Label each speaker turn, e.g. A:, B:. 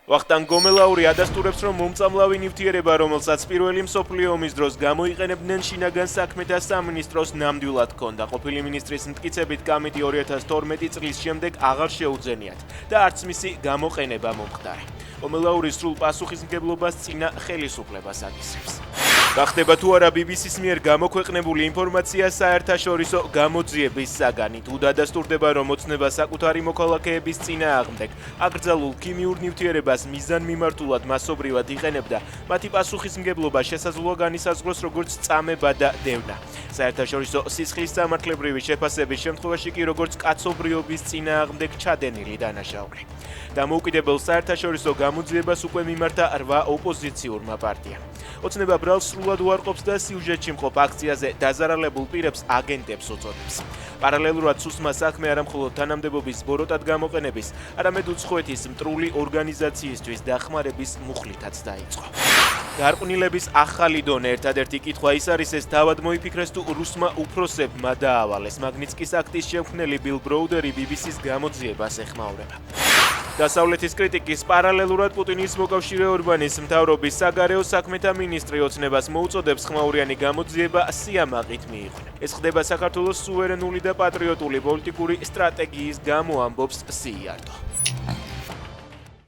A: ვახტანგ გომელაური ადასტურებს, რომ მომწამლავი ნივთიერება, რომელსაც პირველი მსოფლიო ომის დროს გამოიყენებდნენ შინაგან საქმეთა სამინისტროს ნამდვილად ჰქონდა. ყოფილი მინისტრის მტკიცებით კამიტი 2012 წლის შემდეგ აღარ შეუძენიათ და არც მისი გამოყენება მომხდარა. გომელაური სრულ პასუხისმგებლობას წინა ხელისუფლებას აკისრებს. გახდება თუ არა BBC-ს მიერ გამოქვეყნებული ინფორმაცია საერთაშორისო გამოძიების საგანი. თუ დადასტურდება, რომ ოცნება საკუთარი მოქალაქეების წინააღმდეგ აკრძალულ ქიმიურ ნივთიერებას მიზანმიმართულად მასობრივად იყენებდა, მათი პასუხისმგებლობა შესაძლოა განისაზღვროს როგორც წამება და დევნა. საერთაშორისო სისხლის სამართლებრივი შეფასების შემთხვევაში კი როგორც კაცობრიობის წინააღმდეგ ჩადენილი დანაშაული. დამოუკიდებელ საერთაშორისო გამოძიებას უკვე მიმართა 8 ოპოზიციურმა პარტიამ. ოცნება ბრალს სრულად უარყოფს და სიუჟეტში მყოფ აქციაზე დაზარალებულ პირებს აგენტებს უწოდებს. პარალელურად სუსმა საქმე არა მხოლოდ თანამდებობის ბოროტად გამოყენების, არამედ უცხოეთის მტრული ორგანიზაციისთვის დახმარების მუხლითაც დაიწყო. გარყვნილების ახალი დონე ერთადერთი კითხვა ის არის, ეს თავად მოიფიქრეს თუ რუსმა უფროსებმა დაავალეს. მაგნიცკის აქტის შემქმნელი ბილ ბროუდერი BBC-ს გამოძიებას ეხმაურება. დასავლეთის კრიტიკის პარალელურად პუტინის მოკავშირე ორბანის მთავრობის საგარეო საქმეთა მინისტრი ოცნებას მოუწოდებს ხმაურიანი გამოძიება სიამაყით მიიყვნა. ეს ხდება საქართველოს სუვერენული და პატრიოტული პოლიტიკური სტრატეგიის გამო, ამბობს სიიარტო.